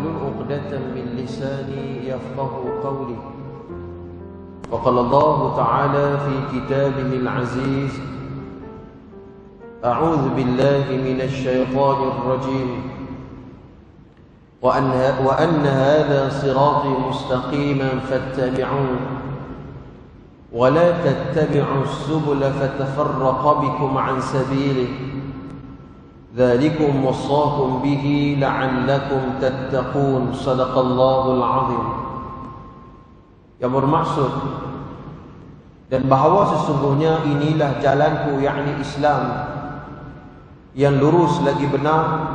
واحلل عقدة من لساني يفقهوا قولي. وقال الله تعالى في كتابه العزيز: أعوذ بالله من الشيطان الرجيم وأن هذا صراطي مستقيما فاتبعوه ولا تتبعوا السبل فتفرق بكم عن سبيله ذلكم وصاكم به لعلكم تتقون. صدق الله العظيم. Yang bermaksud dan bahawa sesungguhnya inilah jalanku, yakni Islam, yang lurus lagi benar,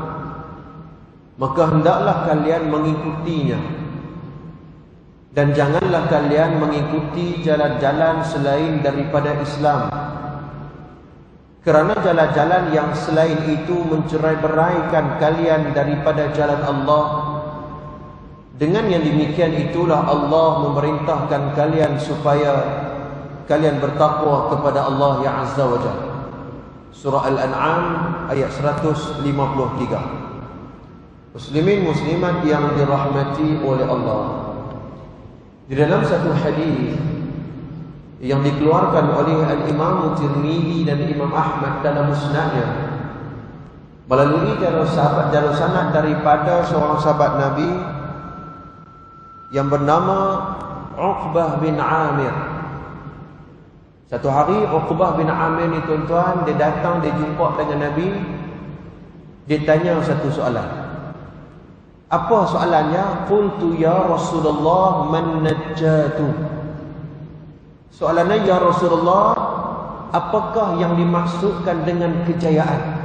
maka hendaklah kalian mengikutinya, dan janganlah kalian mengikuti jalan-jalan selain daripada Islam, kerana jalan-jalan yang selain itu mencerai-beraikan kalian daripada jalan Allah. Dengan yang demikian itulah Allah memerintahkan kalian supaya kalian bertakwa kepada Allah yang Azza wa Jalla. Surah Al-An'am ayat 153. Muslimin muslimat yang dirahmati oleh Allah, di dalam satu hadis yang dikeluarkan oleh Al-Imam Tirmidzi dan Imam Ahmad dalam musnadnya, melalui jalur sanad daripada seorang sahabat Nabi yang bernama Uqbah bin Amir. Satu hari Uqbah bin Amir ni tuan-tuan, dia datang, dia jumpa dengan Nabi. Dia tanya satu soalan. Apa soalannya? Qultu ya Rasulullah, man najjatu? Soalannya, ya Rasulullah, apakah yang dimaksudkan dengan kejayaan?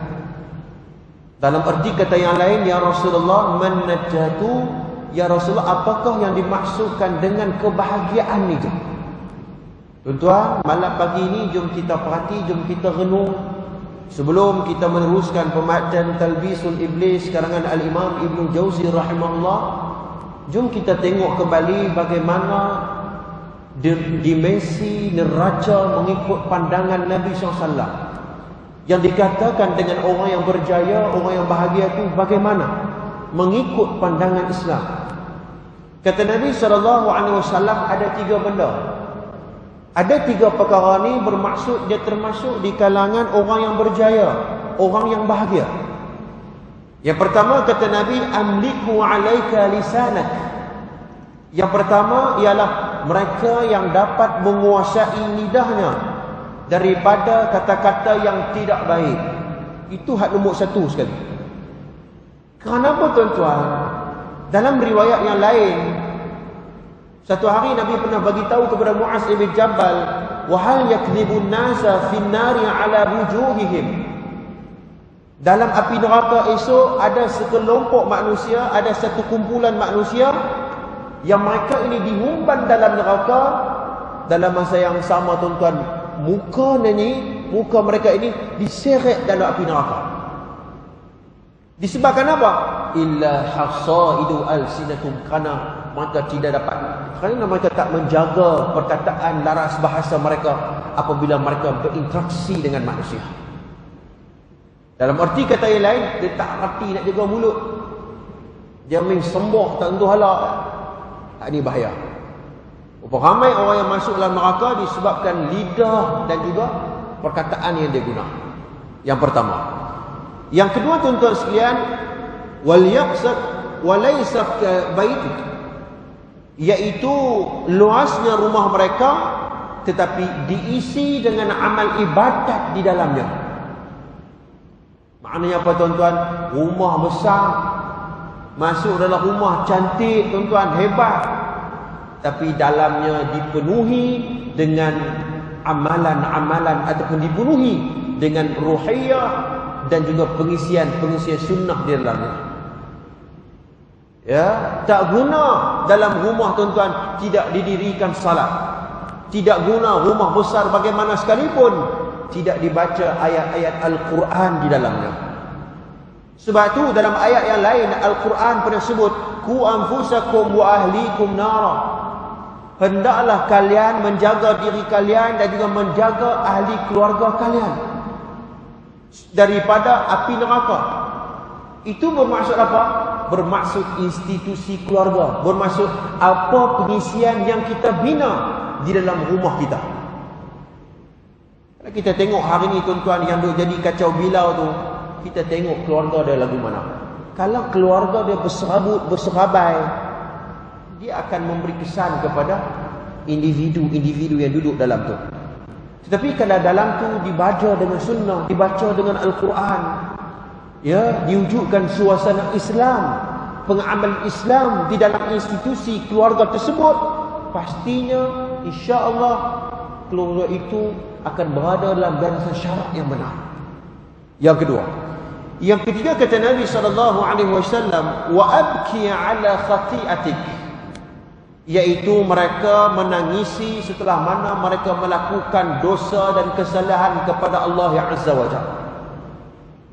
Dalam arti kata yang lain, ya Rasulullah, man najjatu? Ya Rasulullah, apakah yang dimaksudkan dengan kebahagiaan itu? Tuan-tuan, malam pagi ini jom kita perhati, jom kita renung. Sebelum kita meneruskan pembahasan Talbisul Iblis karangan Al-Imam Ibn Jauzi rahimahullah, jom kita tengok kembali bagaimana dimensi neraca mengikut pandangan Nabi SAW. Yang dikatakan dengan orang yang berjaya, orang yang bahagia itu bagaimana? Mengikut pandangan Islam. Kata Nabi SAW, ada tiga benda. Ada tiga perkara ni bermaksud dia termasuk di kalangan orang yang berjaya, orang yang bahagia. Yang pertama kata Nabi, amliku alaika lisanak. Yang pertama ialah mereka yang dapat menguasai lidahnya daripada kata-kata yang tidak baik. Itu hak nombor satu sekali. Kenapa tuan-tuan? Dalam riwayat yang lain, satu hari Nabi pernah bagi tahu kepada Muaz bin Jabal, wa hal yakdzibun nasa fin nari ala wujuhihim. Dalam api neraka esok ada sekelompok manusia, ada satu kumpulan manusia yang mereka ini dihumban dalam neraka. Dalam masa yang sama tuan-tuan, muka mereka ini diseret dalam api neraka. Disebabkan apa? Illa hasaidu alsinatum, kerana mereka tidak dapat, kerana mereka tak menjaga perkataan laras bahasa mereka apabila mereka berinteraksi dengan manusia. Dalam arti kata yang lain, dia tak reti nak jaga mulut. Dia main sembah tak tentu halak. Ini bahaya. Berapa ramai orang yang masuk dalam neraka disebabkan lidah dan juga perkataan yang dia guna. Yang pertama. Yang kedua tuan-tuan sekalian, wal yaqsad wa laysa baituk, iaitu luasnya rumah mereka tetapi diisi dengan amal ibadat di dalamnya. Maknanya apa tuan-tuan? Rumah besar, masuk dalam rumah cantik tuan-tuan, hebat, tapi dalamnya dipenuhi dengan amalan-amalan ataupun dipenuhi dengan ruhiyah dan juga pengisian sunnah di dalamnya. Ya, tak guna dalam rumah tuan-tuan tidak didirikan salat. Tidak guna rumah besar bagaimana sekalipun tidak dibaca ayat-ayat Al-Quran di dalamnya. Sebab tu dalam ayat yang lain Al-Quran pernah sebut, ku anfusakum wa ahlikum nara. Hendaklah kalian menjaga diri kalian dan juga menjaga ahli keluarga kalian daripada api neraka. Itu bermaksud apa? bermaksud institusi keluarga, bermaksud apa pengisian yang kita bina di dalam rumah kita. Kalau kita tengok hari ni tuan-tuan yang duk jadi kacau bilau tu, kita tengok keluarga dia lagu mana. Kalau keluarga dia berserabut, berserabai, dia akan memberi kesan kepada individu-individu yang duduk dalam tu. Tetapi kalau dalam tu dibaca dengan sunnah, dibaca dengan Al-Quran, ya, diwujudkan suasana Islam, pengamal Islam di dalam institusi keluarga tersebut, pastinya insya-Allah keluarga itu akan berada dalam barisan syarak yang benar. Yang kedua, yang ketiga kata Nabi SAW, wa abki ala khati'atik, iaitu mereka menangisi setelah mana mereka melakukan dosa dan kesalahan kepada Allah yang Azza wa Jalla.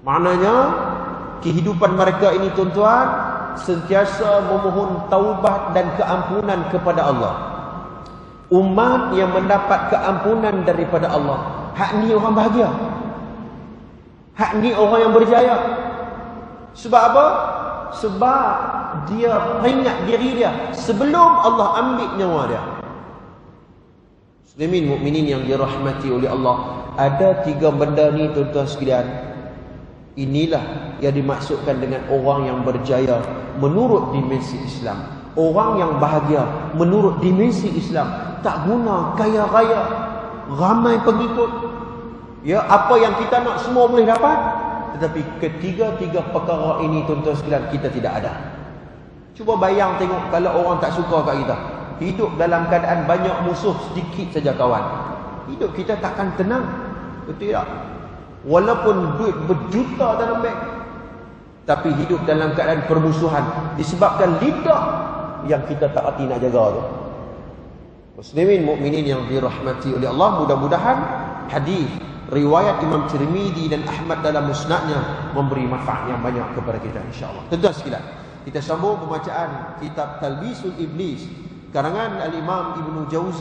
Maknanya kehidupan mereka ini tuan-tuan sentiasa memohon taubat dan keampunan kepada Allah. Umat yang mendapat keampunan daripada Allah, hak ni orang bahagia, hak ni orang yang berjaya. Sebab apa? Sebab dia ingat diri dia sebelum Allah ambil nyawa dia. Muslimin mukminin yang dirahmati oleh Allah, ada 3 benda ni tuan-tuan sekalian. Inilah yang dimaksudkan dengan orang yang berjaya menurut dimensi Islam. Orang yang bahagia menurut dimensi Islam, tak guna kaya raya, ramai pengikut, ya, apa yang kita nak semua boleh dapat, tetapi ketiga-tiga perkara ini tuan-tuan sekalian kita tidak ada. Cuba bayang tengok kalau orang tak suka kat kita, hidup dalam keadaan banyak musuh, sedikit saja kawan, hidup kita takkan tenang. Betul tak? Walaupun duit berjuta dalam beg, tapi hidup dalam keadaan permusuhan disebabkan lidah yang kita tak hati nak jaga tu. Muslimin mukminin yang dirahmati oleh Allah, mudah-mudahan hadis riwayat Imam Tirmizi dan Ahmad dalam musnadnya memberi manfaat yang banyak kepada kita insya-Allah. Tuan-tuan sekalian, kita sambung pembacaan kitab Talbisul Iblis karangan Al-Imam Ibnu Jauzi